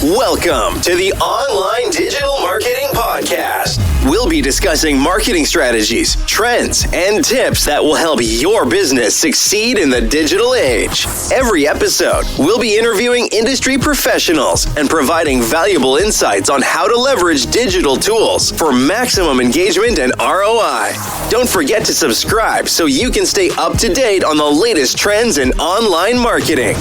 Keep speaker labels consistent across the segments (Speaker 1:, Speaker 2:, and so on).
Speaker 1: Welcome to the Online Digital Marketing Podcast. We'll be discussing marketing strategies, trends, and tips that will help your business succeed in the digital age. Every episode, we'll be interviewing industry professionals and providing valuable insights on how to leverage digital tools for maximum engagement and ROI. Don't forget to subscribe so you can stay up to date on the latest trends in online marketing.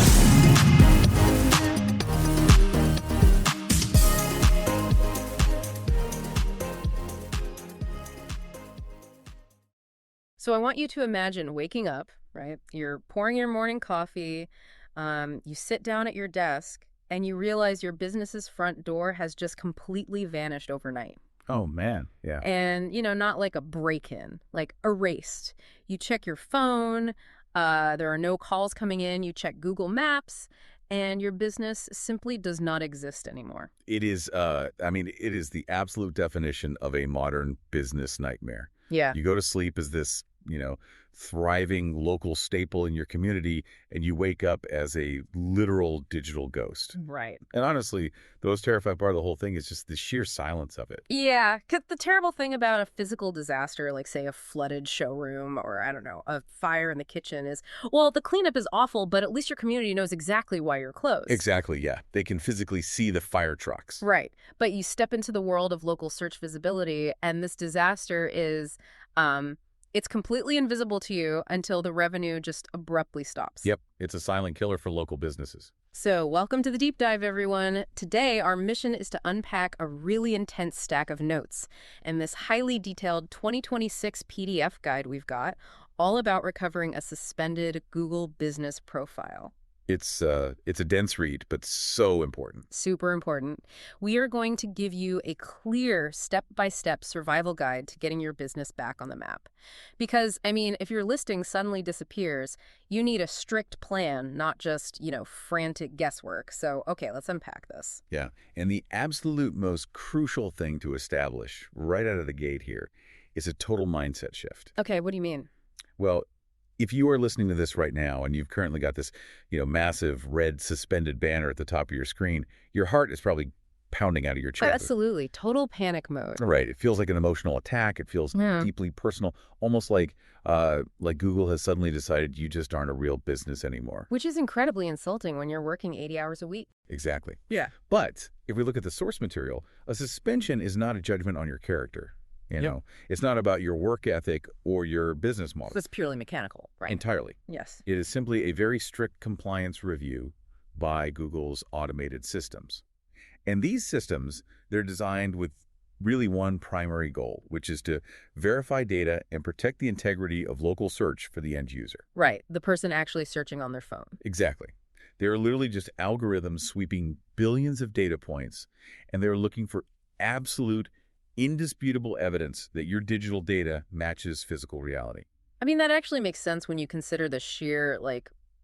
Speaker 2: So I want you to imagine waking up, right? You're pouring your morning coffee, you sit down at your desk, and you realize your business's front door has just completely vanished overnight.
Speaker 3: Oh, man. Yeah.
Speaker 2: And, not like a break-in, like erased. You check your phone, there are no calls coming in, you check Google Maps, and your business simply does not exist anymore.
Speaker 3: It is, it is the absolute definition of a modern business nightmare.
Speaker 2: Yeah.
Speaker 3: You go to sleep as this, thriving local staple in your community, and you wake up as a literal digital ghost.
Speaker 2: Right.
Speaker 3: And honestly, the most terrifying part of the whole thing is just the sheer silence of it.
Speaker 2: Yeah, 'cause the terrible thing about a physical disaster, like say a flooded showroom or I don't know, a fire in the kitchen is, well, the cleanup is awful, but at least your community knows exactly why you're closed.
Speaker 3: Exactly, yeah. They can physically see the fire trucks.
Speaker 2: Right. But you step into the world of local search visibility, and this disaster is, it's completely invisible to you until the revenue just abruptly stops.
Speaker 3: Yep, it's a silent killer for local businesses.
Speaker 2: So welcome to the deep dive, everyone. Today, our mission is to unpack a really intense stack of notes and this highly detailed 2026 PDF guide we've got, all about recovering a suspended Google business profile.
Speaker 3: It's a dense read, but so important.
Speaker 2: Super important. We are going to give you a clear step-by-step survival guide to getting your business back on the map. Because, if your listing suddenly disappears, you need a strict plan, not just, frantic guesswork. So, okay, let's unpack this.
Speaker 3: Yeah, and the absolute most crucial thing to establish right out of the gate here is a total mindset shift.
Speaker 2: Okay, what do you mean?
Speaker 3: Well, if you are listening to this right now and you've currently got this, massive red suspended banner at the top of your screen, your heart is probably pounding out of your chest.
Speaker 2: Absolutely. Total panic mode.
Speaker 3: Right. It feels like an emotional attack. It feels deeply personal, almost like Google has suddenly decided you just aren't a real business anymore.
Speaker 2: Which is incredibly insulting when you're working 80 hours a week.
Speaker 3: Exactly.
Speaker 2: Yeah.
Speaker 3: But if we look at the source material, a suspension is not a judgment on your character. It's not about your work ethic or your business model.
Speaker 2: It's purely mechanical, right?
Speaker 3: Entirely.
Speaker 2: Yes.
Speaker 3: It is simply a very strict compliance review by Google's automated systems. And these systems, they're designed with really one primary goal, which is to verify data and protect the integrity of local search for the end user.
Speaker 2: Right. The person actually searching on their phone.
Speaker 3: Exactly. They're literally just algorithms sweeping billions of data points, and they're looking for absolute indisputable evidence that your digital data matches physical reality.
Speaker 2: That actually makes sense when you consider the sheer,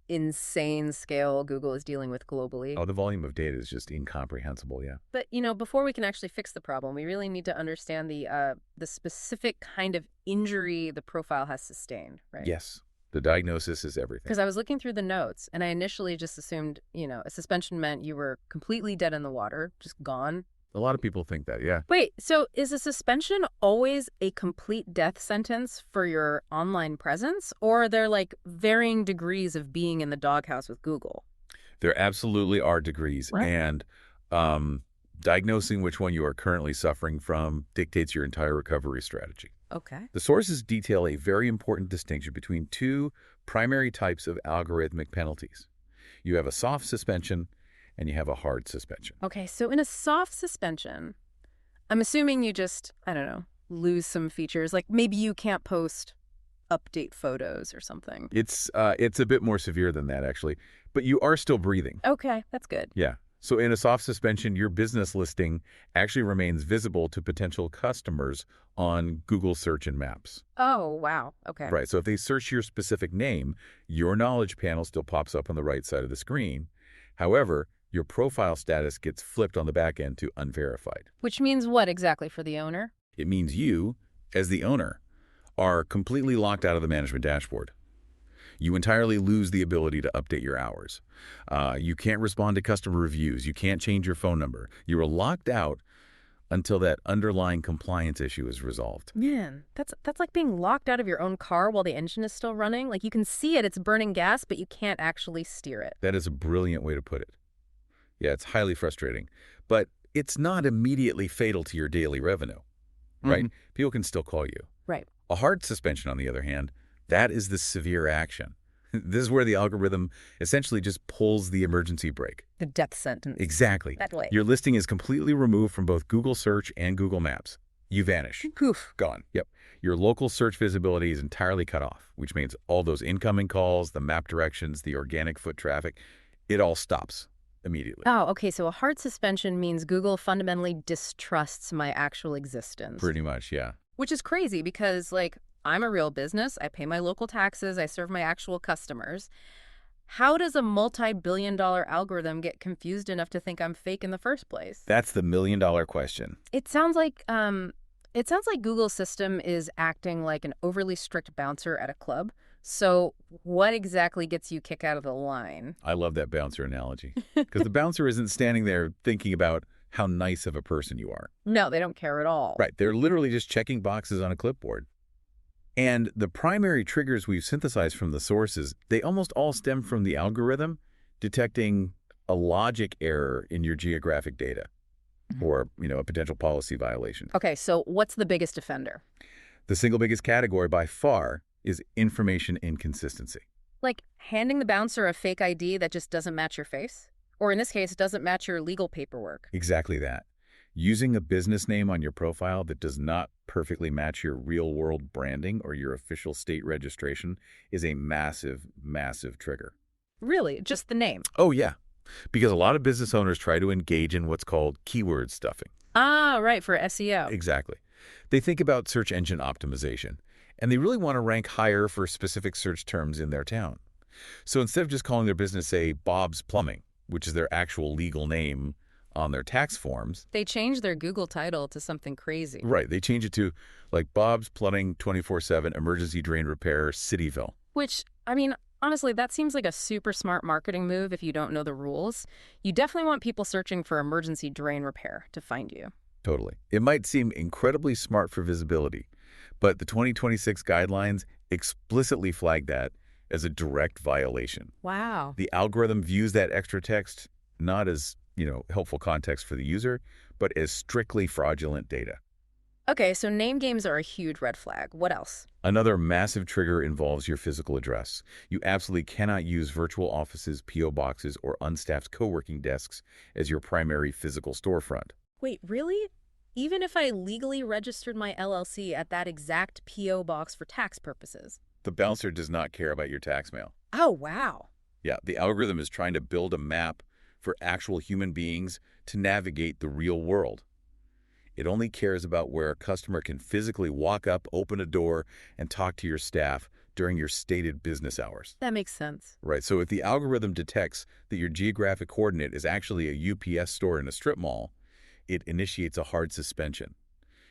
Speaker 2: insane scale Google is dealing with globally.
Speaker 3: Oh, the volume of data is just incomprehensible, yeah.
Speaker 2: But, before we can actually fix the problem, we really need to understand the specific kind of injury the profile has sustained, right?
Speaker 3: Yes. The diagnosis is everything.
Speaker 2: Because I was looking through the notes, and I initially just assumed, a suspension meant you were completely dead in the water, just gone.
Speaker 3: A lot of people think that, yeah.
Speaker 2: Wait, so is a suspension always a complete death sentence for your online presence? Or are there varying degrees of being in the doghouse with Google?
Speaker 3: There absolutely are degrees.
Speaker 2: Right.
Speaker 3: And diagnosing which one you are currently suffering from dictates your entire recovery strategy.
Speaker 2: Okay.
Speaker 3: The sources detail a very important distinction between two primary types of algorithmic penalties. You have a soft suspension and you have a hard suspension.
Speaker 2: Okay, so in a soft suspension, I'm assuming you just, lose some features. Like maybe you can't post update photos or something.
Speaker 3: It's a bit more severe than that, actually. But you are still breathing.
Speaker 2: Okay, that's good.
Speaker 3: Yeah. So in a soft suspension, your business listing actually remains visible to potential customers on Google Search and Maps.
Speaker 2: Oh, wow. Okay.
Speaker 3: Right. So if they search your specific name, your knowledge panel still pops up on the right side of the screen. However, your profile status gets flipped on the back end to unverified.
Speaker 2: Which means what exactly for the owner?
Speaker 3: It means you, as the owner, are completely locked out of the management dashboard. You entirely lose the ability to update your hours. You can't respond to customer reviews. You can't change your phone number. You are locked out until that underlying compliance issue is resolved.
Speaker 2: Man, that's like being locked out of your own car while the engine is still running. Like you can see it's burning gas, but you can't actually steer it.
Speaker 3: That is a brilliant way to put it. Yeah, it's highly frustrating. But it's not immediately fatal to your daily revenue, right? People can still call you.
Speaker 2: Right.
Speaker 3: A hard suspension, on the other hand, that is the severe action. This is where the algorithm essentially just pulls the emergency brake.
Speaker 2: The death sentence.
Speaker 3: Exactly.
Speaker 2: That way.
Speaker 3: Your listing is completely removed from both Google Search and Google Maps. You vanish.
Speaker 2: Poof.
Speaker 3: Gone. Yep. Your local search visibility is entirely cut off, which means all those incoming calls, the map directions, the organic foot traffic, it all stops immediately.
Speaker 2: Oh, okay. So a hard suspension means Google fundamentally distrusts my actual existence.
Speaker 3: Pretty much, yeah.
Speaker 2: Which is crazy because, like, I'm a real business. I pay my local taxes. I serve my actual customers. How does a multi-billion-dollar algorithm get confused enough to think I'm fake in the first place?
Speaker 3: That's the million-dollar question.
Speaker 2: It sounds like Google's system is acting like an overly strict bouncer at a club. So what exactly gets you kicked out of the line?
Speaker 3: I love that bouncer analogy because the bouncer isn't standing there thinking about how nice of a person you are.
Speaker 2: No, they don't care at all.
Speaker 3: Right. They're literally just checking boxes on a clipboard. And the primary triggers we've synthesized from the sources, they almost all stem from the algorithm detecting a logic error in your geographic data or, a potential policy violation.
Speaker 2: Okay, so what's the biggest offender?
Speaker 3: The single biggest category by far is information inconsistency.
Speaker 2: Like handing the bouncer a fake ID that just doesn't match your face? Or in this case, doesn't match your legal paperwork?
Speaker 3: Exactly that. Using a business name on your profile that does not perfectly match your real-world branding or your official state registration is a massive, massive trigger.
Speaker 2: Really? Just the name?
Speaker 3: Oh, yeah. Because a lot of business owners try to engage in what's called keyword stuffing.
Speaker 2: Ah, right, for SEO.
Speaker 3: Exactly. They think about search engine optimization, and they really want to rank higher for specific search terms in their town. So instead of just calling their business, say, Bob's Plumbing, which is their actual legal name on their tax forms.
Speaker 2: They change their Google title to something crazy.
Speaker 3: Right. They change it to, like, Bob's Plumbing 24/7 Emergency Drain Repair, Cityville.
Speaker 2: Which, I mean, honestly, that seems like a super smart marketing move if you don't know the rules. You definitely want people searching for emergency drain repair to find you.
Speaker 3: Totally. It might seem incredibly smart for visibility, but the 2026 guidelines explicitly flag that as a direct violation.
Speaker 2: Wow.
Speaker 3: The algorithm views that extra text not as, helpful context for the user, but as strictly fraudulent data.
Speaker 2: Okay, so name games are a huge red flag. What else?
Speaker 3: Another massive trigger involves your physical address. You absolutely cannot use virtual offices, P.O. boxes, or unstaffed co-working desks as your primary physical storefront.
Speaker 2: Wait, really? Even if I legally registered my LLC at that exact P.O. box for tax purposes?
Speaker 3: The bouncer does not care about your tax mail.
Speaker 2: Oh, wow.
Speaker 3: Yeah, the algorithm is trying to build a map for actual human beings to navigate the real world. It only cares about where a customer can physically walk up, open a door, and talk to your staff during your stated business hours.
Speaker 2: That makes sense.
Speaker 3: Right, so if the algorithm detects that your geographic coordinate is actually a UPS store in a strip mall, it initiates a hard suspension.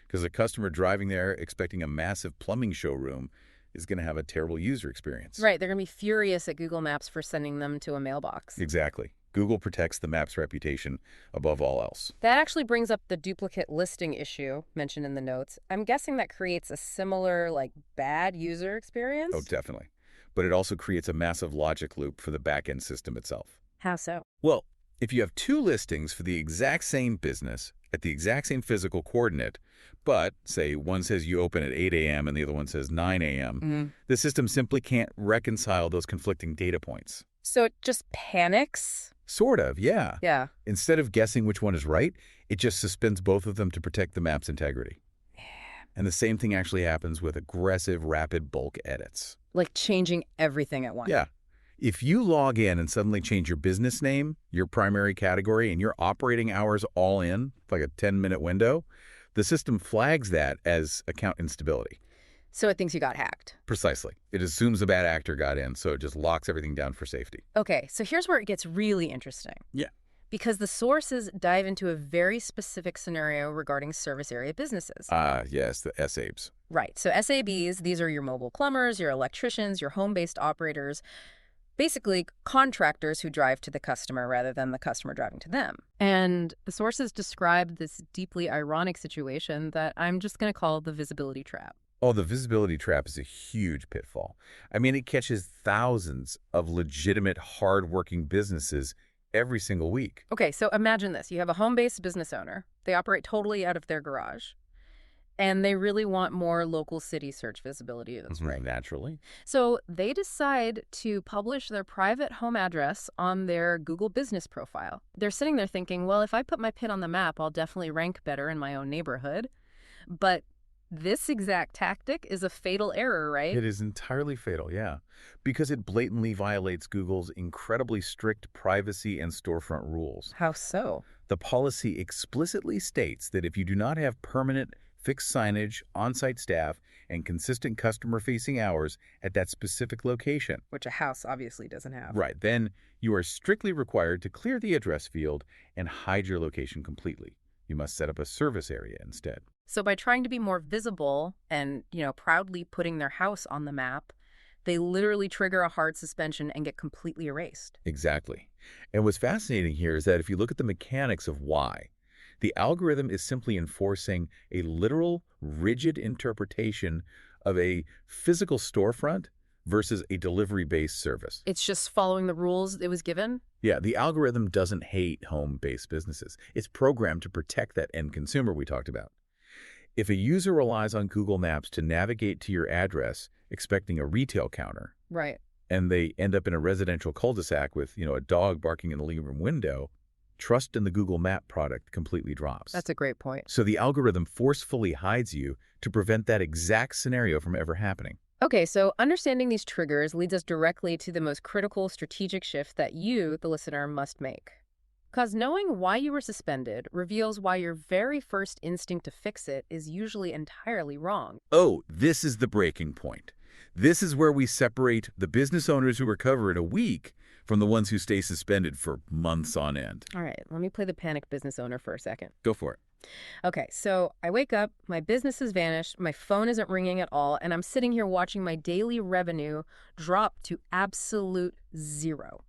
Speaker 3: Because a customer driving there expecting a massive plumbing showroom is going to have a terrible user experience.
Speaker 2: Right, they're going to be furious at Google Maps for sending them to a mailbox.
Speaker 3: Exactly. Google protects the map's reputation above all else.
Speaker 2: That actually brings up the duplicate listing issue mentioned in the notes. I'm guessing that creates a similar, bad user experience?
Speaker 3: Oh, definitely. But it also creates a massive logic loop for the back-end system itself.
Speaker 2: How so?
Speaker 3: Well, if you have two listings for the exact same business at the exact same physical coordinate, but, say, one says you open at 8 a.m. and the other one says 9 a.m., the system simply can't reconcile those conflicting data points.
Speaker 2: So it just panics?
Speaker 3: Sort of, yeah.
Speaker 2: Yeah.
Speaker 3: Instead of guessing which one is right, it just suspends both of them to protect the map's integrity. And the same thing actually happens with aggressive, rapid bulk edits.
Speaker 2: Like changing everything at once.
Speaker 3: Yeah. If you log in and suddenly change your business name, your primary category, and your operating hours all in, like a 10-minute window, the system flags that as account instability.
Speaker 2: So it thinks you got hacked.
Speaker 3: Precisely. It assumes a bad actor got in, so it just locks everything down for safety.
Speaker 2: Okay, so here's where it gets really interesting.
Speaker 3: Yeah.
Speaker 2: Because the sources dive into a very specific scenario regarding service area businesses.
Speaker 3: Yes, the SABs.
Speaker 2: Right. So SABs, these are your mobile plumbers, your electricians, your home-based operators, basically contractors who drive to the customer rather than the customer driving to them. And the sources described this deeply ironic situation that I'm just going to call the visibility trap.
Speaker 3: Oh, the visibility trap is a huge pitfall. I mean, it catches thousands of legitimate, hard-working businesses every single week.
Speaker 2: Okay, so imagine this. You have a home-based business owner. They operate totally out of their garage. And they really want more local city search visibility. That's right.
Speaker 3: Naturally.
Speaker 2: So they decide to publish their private home address on their Google business profile. They're sitting there thinking, well, if I put my pin on the map, I'll definitely rank better in my own neighborhood. But this exact tactic is a fatal error, right?
Speaker 3: It is entirely fatal, yeah, because it blatantly violates Google's incredibly strict privacy and storefront rules.
Speaker 2: How so?
Speaker 3: The policy explicitly states that if you do not have permanent fixed signage, on-site staff, and consistent customer-facing hours at that specific location,
Speaker 2: Which a house obviously doesn't have.
Speaker 3: right, then you are strictly required to clear the address field and hide your location completely. You must set up a service area instead.
Speaker 2: So by trying to be more visible and, proudly putting their house on the map, they literally trigger a hard suspension and get completely erased.
Speaker 3: Exactly. And what's fascinating here is that if you look at the mechanics of why, the algorithm is simply enforcing a literal, rigid interpretation of a physical storefront versus a delivery-based service.
Speaker 2: It's just following the rules it was given?
Speaker 3: Yeah, the algorithm doesn't hate home-based businesses. It's programmed to protect that end consumer we talked about. If a user relies on Google Maps to navigate to your address expecting a retail counter,
Speaker 2: Right.
Speaker 3: and they end up in a residential cul-de-sac with, a dog barking in the living room window, trust in the Google Map product completely drops.
Speaker 2: That's a great point.
Speaker 3: So the algorithm forcefully hides you to prevent that exact scenario from ever happening.
Speaker 2: Okay, so understanding these triggers leads us directly to the most critical strategic shift that you, the listener, must make. Because knowing why you were suspended reveals why your very first instinct to fix it is usually entirely wrong.
Speaker 3: Oh, this is the breaking point. This is where we separate the business owners who recover in a week from the ones who stay suspended for months on end.
Speaker 2: All right, let me play the panicked business owner for a second.
Speaker 3: Go for it.
Speaker 2: Okay, so I wake up, my business has vanished, my phone isn't ringing at all, and I'm sitting here watching my daily revenue drop to absolute zero.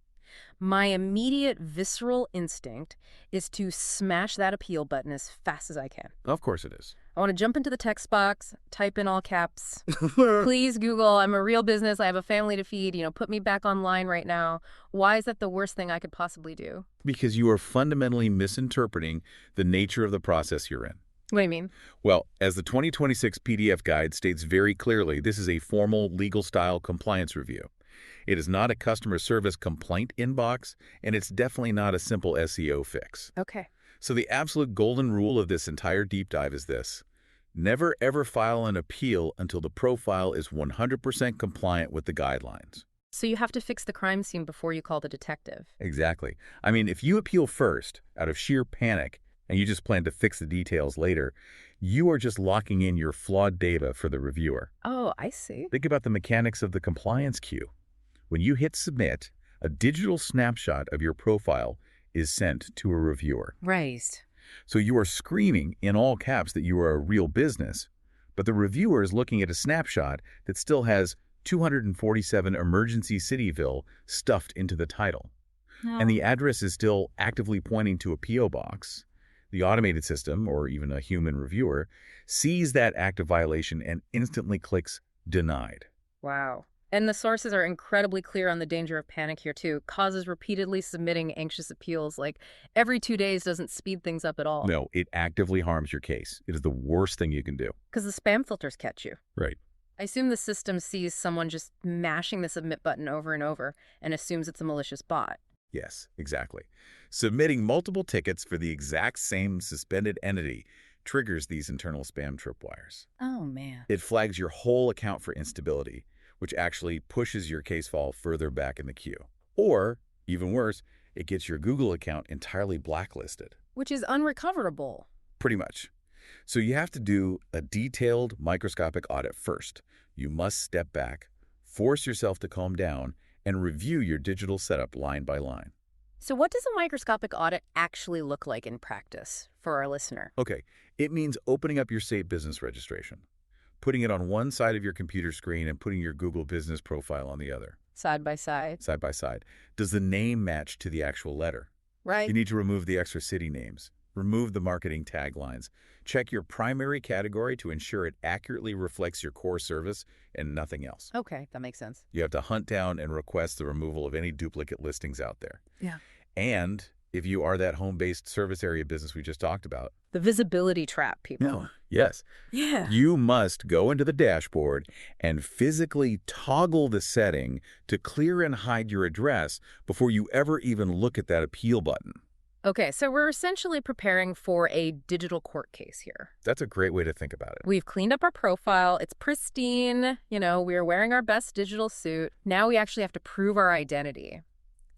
Speaker 2: My immediate visceral instinct is to smash that appeal button as fast as I can.
Speaker 3: Of course it is.
Speaker 2: I want to jump into the text box, type in all caps, please Google, I'm a real business, I have a family to feed, put me back online right now. Why is that the worst thing I could possibly do?
Speaker 3: Because you are fundamentally misinterpreting the nature of the process you're in.
Speaker 2: What do you mean?
Speaker 3: Well, as the 2026 PDF guide states very clearly, this is a formal legal-style compliance review. It is not a customer service complaint inbox, and it's definitely not a simple SEO fix.
Speaker 2: Okay.
Speaker 3: So the absolute golden rule of this entire deep dive is this: never ever file an appeal until the profile is 100% compliant with the guidelines.
Speaker 2: So you have to fix the crime scene before you call the detective.
Speaker 3: Exactly. I mean, if you appeal first out of sheer panic and you just plan to fix the details later, you are just locking in your flawed data for the reviewer.
Speaker 2: Oh, I see.
Speaker 3: Think about the mechanics of the compliance queue. When you hit submit, a digital snapshot of your profile is sent to a reviewer.
Speaker 2: Right.
Speaker 3: So you are screaming in all caps that you are a real business, but the reviewer is looking at a snapshot that still has 247 Emergency Cityville stuffed into the title.
Speaker 2: No.
Speaker 3: And the address is still actively pointing to a P.O. box. The automated system, or even a human reviewer, sees that active violation and instantly clicks denied.
Speaker 2: Wow. And the sources are incredibly clear on the danger of panic here, too. Causes repeatedly submitting anxious appeals, like every 2 days doesn't speed things up at all.
Speaker 3: No, it actively harms your case. It is the worst thing you can do.
Speaker 2: Because the spam filters catch you.
Speaker 3: Right.
Speaker 2: I assume the system sees someone just mashing the submit button over and over and assumes it's a malicious bot.
Speaker 3: Yes, exactly. Submitting multiple tickets for the exact same suspended entity triggers these internal spam tripwires.
Speaker 2: Oh, man.
Speaker 3: It flags your whole account for instability, which actually pushes your case file further back in the queue. Or, even worse, it gets your Google account entirely blacklisted.
Speaker 2: Which is unrecoverable.
Speaker 3: Pretty much. So you have to do a detailed microscopic audit first. You must step back, force yourself to calm down, and review your digital setup line by line.
Speaker 2: So what does a microscopic audit actually look like in practice for our listener?
Speaker 3: Okay, it means opening up your state business registration, putting it on one side of your computer screen and putting your Google business profile on the other.
Speaker 2: Side by side.
Speaker 3: Side by side. Does the name match to the actual letter?
Speaker 2: Right.
Speaker 3: You need to remove the extra city names. Remove the marketing taglines. Check your primary category to ensure it accurately reflects your core service and nothing else.
Speaker 2: Okay, that makes sense.
Speaker 3: You have to hunt down and request the removal of any duplicate listings out there.
Speaker 2: Yeah.
Speaker 3: And if you are that home-based service area business we just talked about.
Speaker 2: The visibility trap, people.
Speaker 3: No. Yes.
Speaker 2: Yeah.
Speaker 3: You must go into the dashboard and physically toggle the setting to clear and hide your address before you ever even look at that appeal button.
Speaker 2: Okay, so we're essentially preparing for a digital court case here.
Speaker 3: That's a great way to think about it.
Speaker 2: We've cleaned up our profile. It's pristine. We're wearing our best digital suit. Now we actually have to prove our identity.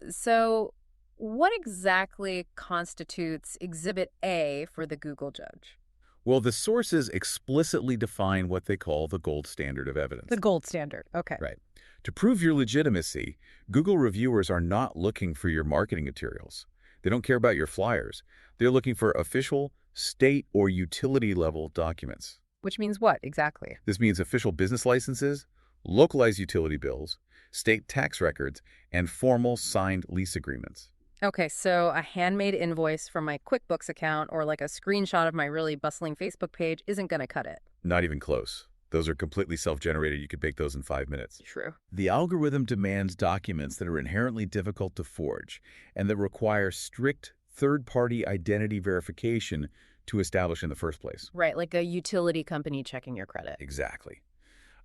Speaker 2: So what exactly constitutes Exhibit A for the Google judge?
Speaker 3: Well, the sources explicitly define what they call the gold standard of evidence.
Speaker 2: The gold standard. Okay.
Speaker 3: Right. To prove your legitimacy, Google reviewers are not looking for your marketing materials. They don't care about your flyers. They're looking for official, state, or utility-level documents.
Speaker 2: Which means what exactly?
Speaker 3: This means official business licenses, localized utility bills, state tax records, and formal signed lease agreements.
Speaker 2: Okay, so a handmade invoice from my QuickBooks account or like a screenshot of my really bustling Facebook page isn't going to cut it.
Speaker 3: Not even close. Those are completely self-generated. You could make those in 5 minutes.
Speaker 2: True.
Speaker 3: The algorithm demands documents that are inherently difficult to forge and that require strict third-party identity verification to establish in the first place.
Speaker 2: Right, like a utility company checking your credit.
Speaker 3: Exactly.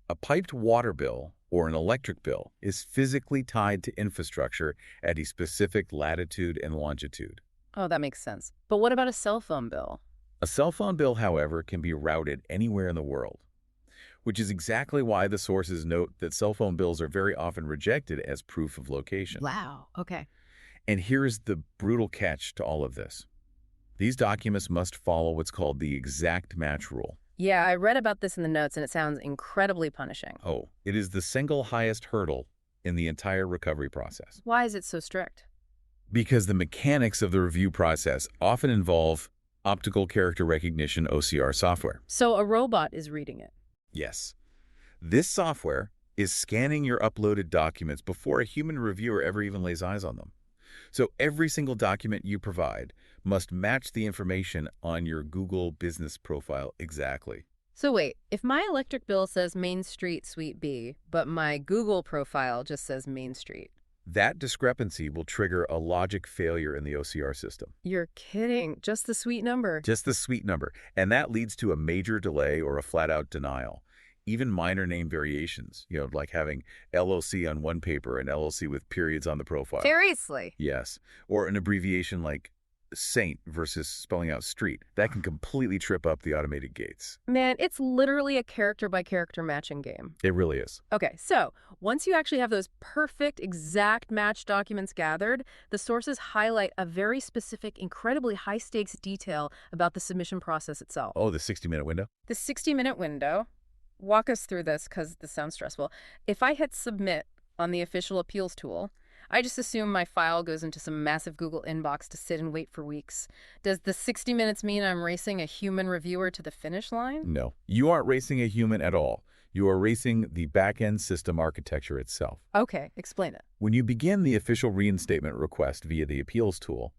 Speaker 3: A piped water bill or an electric bill is physically tied to infrastructure at a specific latitude and longitude.
Speaker 2: Oh, that makes sense. But what about a cell phone bill?
Speaker 3: A cell phone bill, however, can be routed anywhere in the world, which is exactly why the sources note that cell phone bills are very often rejected as proof of location.
Speaker 2: Wow, okay.
Speaker 3: And here's the brutal catch to all of this. These documents must follow what's called the exact match rule.
Speaker 2: Yeah, I read about this in the notes, and it sounds incredibly punishing.
Speaker 3: Oh, it is the single highest hurdle in the entire recovery process.
Speaker 2: Why is it so strict?
Speaker 3: Because the mechanics of the review process often involve optical character recognition OCR software.
Speaker 2: So a robot is reading it.
Speaker 3: Yes. This software is scanning your uploaded documents before a human reviewer ever even lays eyes on them. So every single document you provide must match the information on your Google business profile exactly.
Speaker 2: So wait, if my electric bill says Main Street Suite B, but my Google profile just says Main Street.
Speaker 3: That discrepancy will trigger a logic failure in the OCR system.
Speaker 2: You're kidding. Just the suite number.
Speaker 3: Just the suite number. And that leads to a major delay or a flat-out denial. Even minor name variations, like having LLC on one paper and LLC with periods on the profile.
Speaker 2: Seriously?
Speaker 3: Yes. Or an abbreviation like Saint versus spelling out street. That can completely trip up the automated gates.
Speaker 2: Man, it's literally a character-by-character matching game.
Speaker 3: It really is.
Speaker 2: Okay, so once you actually have those perfect, exact match documents gathered, the sources highlight a very specific, incredibly high-stakes detail about the submission process itself.
Speaker 3: Oh, the 60-minute window?
Speaker 2: The 60-minute window. Walk us through this because this sounds stressful. If I hit submit on the official appeals tool, I just assume my file goes into some massive Google inbox to sit and wait for weeks. Does the 60 minutes mean I'm racing a human reviewer to the finish line?
Speaker 3: No. You aren't racing a human at all. You are racing the back-end system architecture itself.
Speaker 2: Okay, explain it.
Speaker 3: When you begin the official reinstatement request via the appeals tool,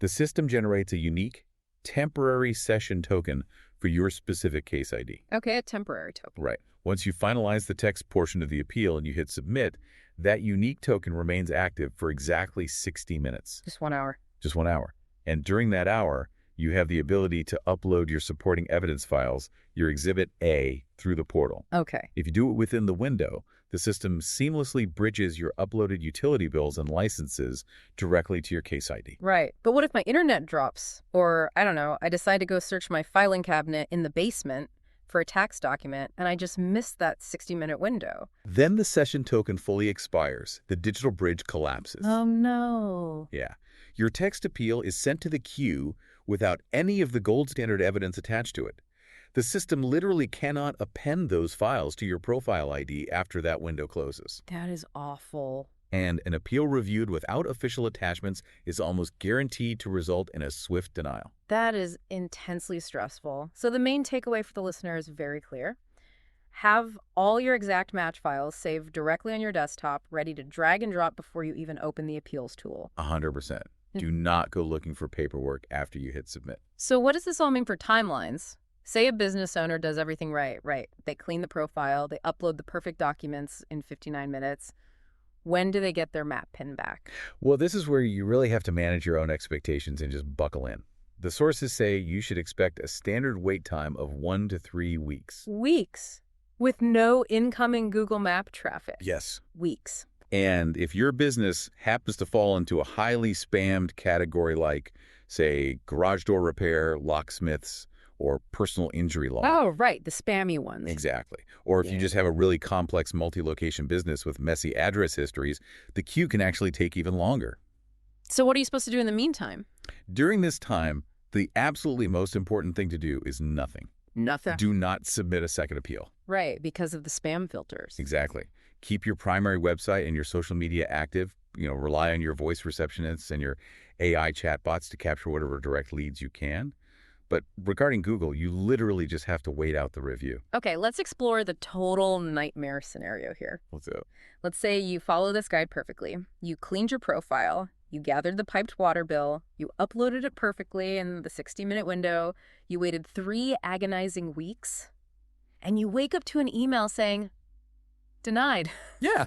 Speaker 3: the system generates a unique, temporary session token for your specific case ID.
Speaker 2: Okay, a temporary token.
Speaker 3: Right. Once you finalize the text portion of the appeal and you hit submit, that unique token remains active for exactly 60 minutes.
Speaker 2: Just 1 hour.
Speaker 3: Just 1 hour. And during that hour, you have the ability to upload your supporting evidence files, your Exhibit A, through the portal.
Speaker 2: Okay.
Speaker 3: If you do it within the window, the system seamlessly bridges your uploaded utility bills and licenses directly to your case ID.
Speaker 2: Right. But what if my internet drops? Or, I don't know, I decide to go search my filing cabinet in the basement for a tax document, and I just missed that 60-minute window.
Speaker 3: Then the session token fully expires. The digital bridge collapses.
Speaker 2: Oh, no.
Speaker 3: Yeah. Your text appeal is sent to the queue without any of the gold standard evidence attached to it. The system literally cannot append those files to your profile ID after that window closes.
Speaker 2: That is awful.
Speaker 3: And an appeal reviewed without official attachments is almost guaranteed to result in a swift denial.
Speaker 2: That is intensely stressful. So the main takeaway for the listener is very clear. Have all your exact match files saved directly on your desktop, ready to drag and drop before you even open the appeals tool.
Speaker 3: 100%. Do not go looking for paperwork after you hit submit.
Speaker 2: So what does this all mean for timelines? Say a business owner does everything right. They clean the profile, they upload the perfect documents in 59 minutes. When do they get their map pin back?
Speaker 3: Well, this is where you really have to manage your own expectations and just buckle in. The sources say you should expect a standard wait time of 1 to 3 weeks.
Speaker 2: Weeks? With no incoming Google Map traffic?
Speaker 3: Yes.
Speaker 2: Weeks.
Speaker 3: And if your business happens to fall into a highly spammed category like, say, garage door repair, locksmiths, or personal injury law.
Speaker 2: Oh, right, the spammy ones.
Speaker 3: Exactly. Or if you just have a really complex multi-location business with messy address histories, the queue can actually take even longer.
Speaker 2: So what are you supposed to do in the meantime?
Speaker 3: During this time, the absolutely most important thing to do is nothing.
Speaker 2: Nothing.
Speaker 3: Do not submit a second appeal.
Speaker 2: Right, because of the spam filters.
Speaker 3: Exactly. Keep your primary website and your social media active. Rely on your voice receptionists and your AI chatbots to capture whatever direct leads you can. But regarding Google, you literally just have to wait out the review.
Speaker 2: Okay, let's explore the total nightmare scenario here.
Speaker 3: What's up?
Speaker 2: Let's say you follow this guide perfectly. You cleaned your profile. You gathered the piped water bill. You uploaded it perfectly in the 60-minute window. You waited 3 agonizing weeks. And you wake up to an email saying, denied.
Speaker 3: Yeah.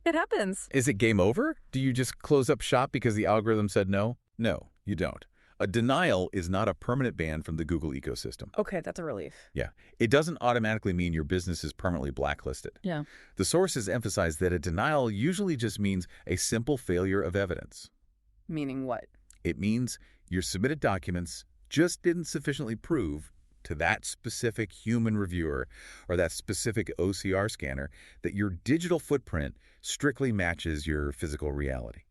Speaker 2: It happens.
Speaker 3: Is it game over? Do you just close up shop because the algorithm said no? No, you don't. A denial is not a permanent ban from the Google ecosystem.
Speaker 2: Okay, that's a relief.
Speaker 3: Yeah. It doesn't automatically mean your business is permanently blacklisted.
Speaker 2: Yeah.
Speaker 3: The sources emphasize that a denial usually just means a simple failure of evidence.
Speaker 2: Meaning what?
Speaker 3: It means your submitted documents just didn't sufficiently prove to that specific human reviewer or that specific OCR scanner that your digital footprint strictly matches your physical reality.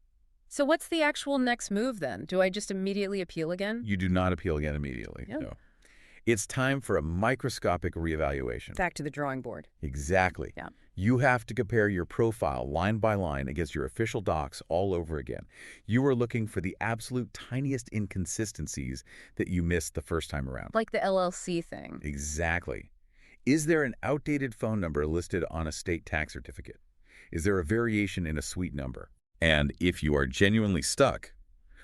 Speaker 2: So what's the actual next move then? Do I just immediately appeal again?
Speaker 3: You do not appeal again immediately.
Speaker 2: Yep.
Speaker 3: No. It's time for a microscopic reevaluation.
Speaker 2: Back to the drawing board.
Speaker 3: Exactly.
Speaker 2: Yeah.
Speaker 3: You have to compare your profile line by line against your official docs all over again. You are looking for the absolute tiniest inconsistencies that you missed the first time around.
Speaker 2: Like the LLC thing.
Speaker 3: Exactly. Is there an outdated phone number listed on a state tax certificate? Is there a variation in a suite number? And if you are genuinely stuck,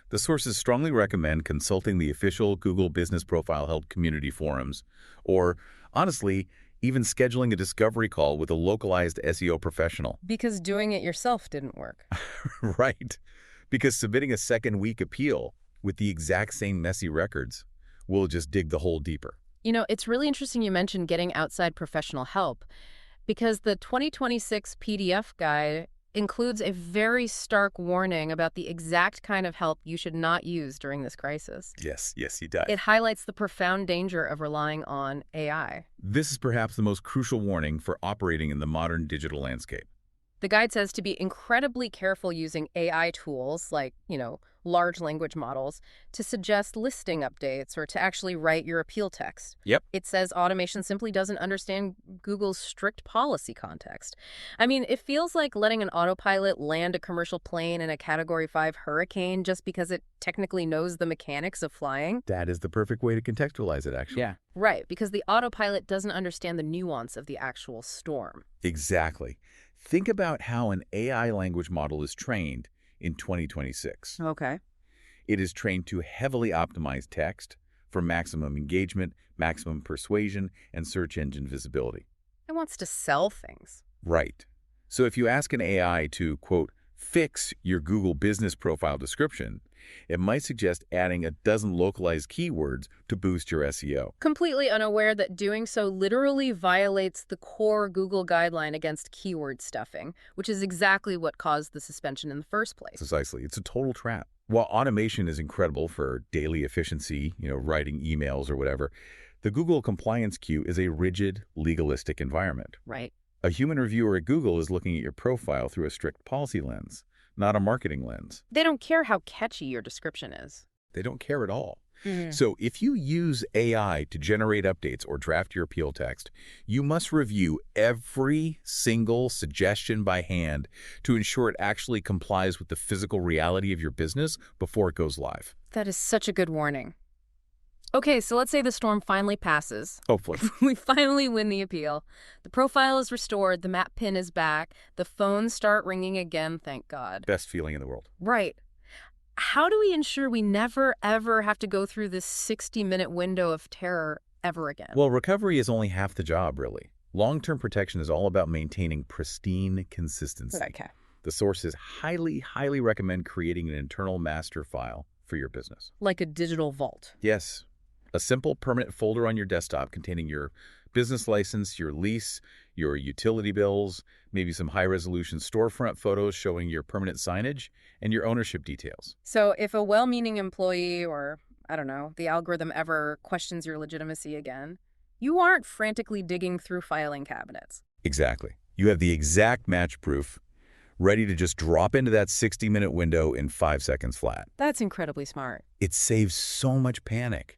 Speaker 3: the sources strongly recommend consulting the official Google Business Profile Help community forums, or, honestly, even scheduling a discovery call with a localized SEO professional.
Speaker 2: Because doing it yourself didn't work.
Speaker 3: Right. Because submitting a second-week appeal with the exact same messy records will just dig the hole deeper.
Speaker 2: It's really interesting you mentioned getting outside professional help, because the 2026 PDF guide includes a very stark warning about the exact kind of help you should not use during this crisis.
Speaker 3: Yes, he does.
Speaker 2: It highlights the profound danger of relying on AI.
Speaker 3: This is perhaps the most crucial warning for operating in the modern digital landscape.
Speaker 2: The guide says to be incredibly careful using AI tools like, large language models to suggest listing updates or to actually write your appeal text.
Speaker 3: Yep.
Speaker 2: It says automation simply doesn't understand Google's strict policy context. I mean, it feels like letting an autopilot land a commercial plane in a Category 5 hurricane just because it technically knows the mechanics of flying.
Speaker 3: That is the perfect way to contextualize it, actually.
Speaker 2: Yeah. Right, because the autopilot doesn't understand the nuance of the actual storm.
Speaker 3: Exactly. Think about how an AI language model is trained in 2026.
Speaker 2: Okay.
Speaker 3: It is trained to heavily optimize text for maximum engagement, maximum persuasion, and search engine visibility.
Speaker 2: It wants to sell things.
Speaker 3: Right. So if you ask an AI to, quote, fix your Google business profile description, it might suggest adding a dozen localized keywords to boost your SEO.
Speaker 2: Completely unaware that doing so literally violates the core Google guideline against keyword stuffing, which is exactly what caused the suspension in the first place.
Speaker 3: Precisely. It's a total trap. While automation is incredible for daily efficiency, writing emails or whatever, the Google compliance queue is a rigid, legalistic environment.
Speaker 2: Right.
Speaker 3: A human reviewer at Google is looking at your profile through a strict policy lens, not a marketing lens.
Speaker 2: They don't care how catchy your description is.
Speaker 3: They don't care at all.
Speaker 2: Mm-hmm.
Speaker 3: So if you use AI to generate updates or draft your appeal text, you must review every single suggestion by hand to ensure it actually complies with the physical reality of your business before it goes live.
Speaker 2: That is such a good warning. Okay, so let's say the storm finally passes.
Speaker 3: Hopefully.
Speaker 2: We finally win the appeal. The profile is restored, the map pin is back, the phones start ringing again, thank God.
Speaker 3: Best feeling in the world.
Speaker 2: Right. How do we ensure we never, ever have to go through this 60-minute window of terror ever again?
Speaker 3: Well, recovery is only half the job, really. Long-term protection is all about maintaining pristine consistency.
Speaker 2: Okay.
Speaker 3: The sources highly, highly recommend creating an internal master file for your business.
Speaker 2: Like a digital vault.
Speaker 3: Yes, a simple permanent folder on your desktop containing your business license, your lease, your utility bills, maybe some high-resolution storefront photos showing your permanent signage, and your ownership details.
Speaker 2: So if a well-meaning employee or, I don't know, the algorithm ever questions your legitimacy again, you aren't frantically digging through filing cabinets.
Speaker 3: Exactly. You have the exact match proof ready to just drop into that 60-minute window in 5 seconds flat.
Speaker 2: That's incredibly smart.
Speaker 3: It saves so much panic.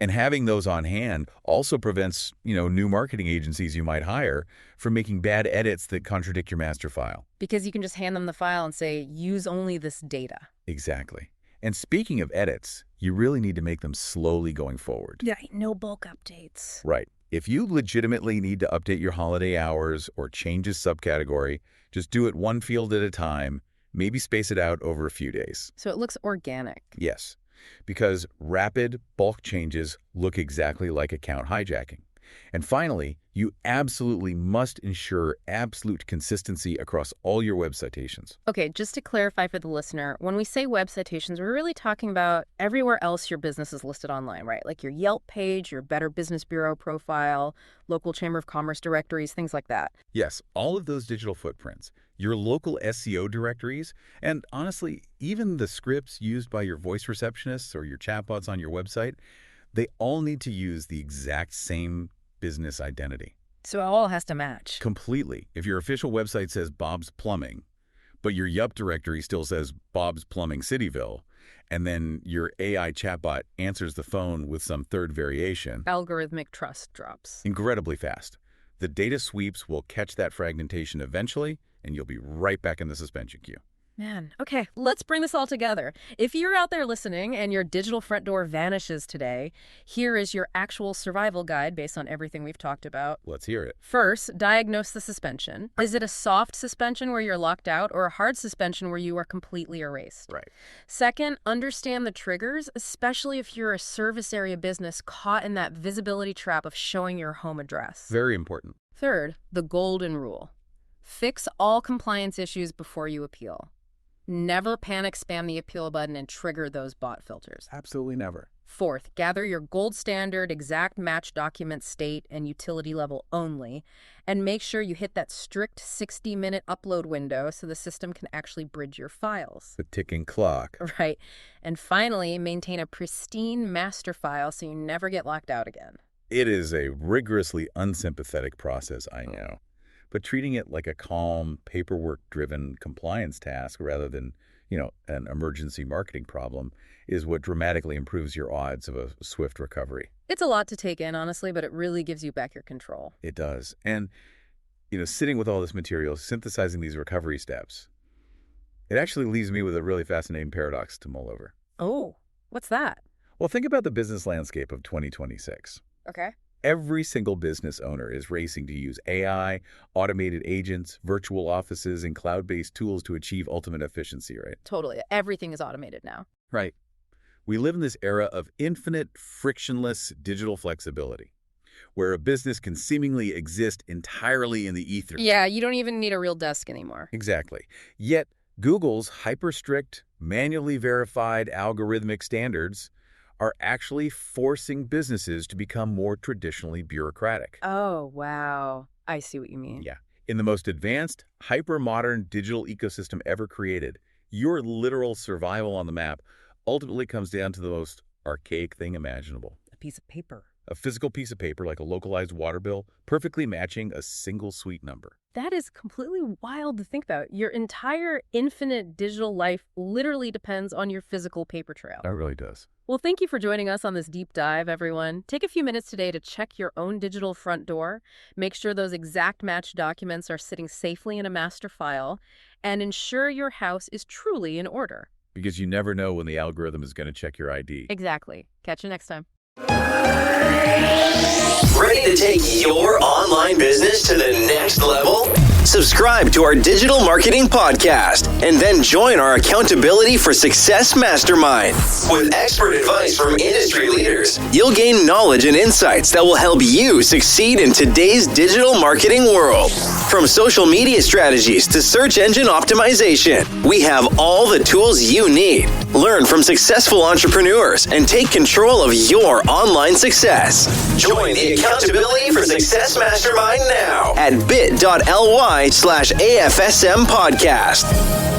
Speaker 3: And having those on hand also prevents, new marketing agencies you might hire from making bad edits that contradict your master file.
Speaker 2: Because you can just hand them the file and say, use only this data.
Speaker 3: Exactly. And speaking of edits, you really need to make them slowly going forward.
Speaker 2: Yeah, no bulk updates.
Speaker 3: Right. If you legitimately need to update your holiday hours or change a subcategory, just do it one field at a time, maybe space it out over a few days.
Speaker 2: So it looks organic.
Speaker 3: Yes, because rapid bulk changes look exactly like account hijacking. And finally, you absolutely must ensure absolute consistency across all your web citations.
Speaker 2: Okay, just to clarify for the listener, when we say web citations, we're really talking about everywhere else your business is listed online, right? Like your Yelp page, your Better Business Bureau profile, local Chamber of Commerce directories, things like that.
Speaker 3: Yes, all of those digital footprints, your local SEO directories, and honestly, even the scripts used by your voice receptionists or your chatbots on your website, they all need to use the exact same business identity.
Speaker 2: So it all has to match.
Speaker 3: Completely. If your official website says Bob's Plumbing, but your Yelp directory still says Bob's Plumbing Cityville, and then your AI chatbot answers the phone with some third variation.
Speaker 2: Algorithmic trust drops.
Speaker 3: Incredibly fast. The data sweeps will catch that fragmentation eventually, and you'll be right back in the suspension queue.
Speaker 2: Man, okay, let's bring this all together. If you're out there listening and your digital front door vanishes today, here is your actual survival guide based on everything we've talked about.
Speaker 3: Let's hear it.
Speaker 2: First, diagnose the suspension. Is it a soft suspension where you're locked out or a hard suspension where you are completely erased?
Speaker 3: Right.
Speaker 2: Second, understand the triggers, especially if you're a service area business caught in that visibility trap of showing your home address.
Speaker 3: Very important.
Speaker 2: Third, the golden rule. Fix all compliance issues before you appeal. Never panic spam the appeal button and trigger those bot filters.
Speaker 3: Absolutely never.
Speaker 2: Fourth, gather your gold standard exact match document state and utility level only, and make sure you hit that strict 60-minute upload window so the system can actually bridge your files.
Speaker 3: The ticking clock.
Speaker 2: Right. And finally, maintain a pristine master file so you never get locked out again.
Speaker 3: It is a rigorously unsympathetic process, I know. But treating it like a calm, paperwork-driven compliance task rather than, an emergency marketing problem is what dramatically improves your odds of a swift recovery.
Speaker 2: It's a lot to take in, honestly, but it really gives you back your control.
Speaker 3: It does. And, sitting with all this material, synthesizing these recovery steps, it actually leaves me with a really fascinating paradox to mull over.
Speaker 2: Oh, what's that?
Speaker 3: Well, think about the business landscape of 2026.
Speaker 2: Okay.
Speaker 3: Every single business owner is racing to use AI, automated agents, virtual offices, and cloud-based tools to achieve ultimate efficiency, right?
Speaker 2: Totally. Everything is automated now.
Speaker 3: Right. We live in this era of infinite, frictionless digital flexibility, where a business can seemingly exist entirely in the ether.
Speaker 2: Yeah, you don't even need a real desk anymore.
Speaker 3: Exactly. Yet, Google's hyper-strict, manually verified algorithmic standards are actually forcing businesses to become more traditionally bureaucratic.
Speaker 2: Oh, wow. I see what you mean.
Speaker 3: Yeah. In the most advanced, hyper-modern digital ecosystem ever created, your literal survival on the map ultimately comes down to the most archaic thing imaginable.
Speaker 2: A piece of paper.
Speaker 3: A physical piece of paper like a localized water bill, perfectly matching a single suite number.
Speaker 2: That is completely wild to think about. Your entire infinite digital life literally depends on your physical paper trail.
Speaker 3: That really does.
Speaker 2: Well, thank you for joining us on this deep dive, everyone. Take a few minutes today to check your own digital front door, make sure those exact match documents are sitting safely in a master file, and ensure your house is truly in order.
Speaker 3: Because you never know when the algorithm is going to check your ID.
Speaker 2: Exactly. Catch you next time.
Speaker 1: Ready to take your online business to the next level? Subscribe to our digital marketing podcast and then join our Accountability for Success Mastermind. With expert advice from industry leaders, you'll gain knowledge and insights that will help you succeed in today's digital marketing world. From social media strategies to search engine optimization, we have all the tools you need. Learn from successful entrepreneurs and take control of your online success. Join the Accountability for Success Mastermind now at bit.ly/AFSM podcast.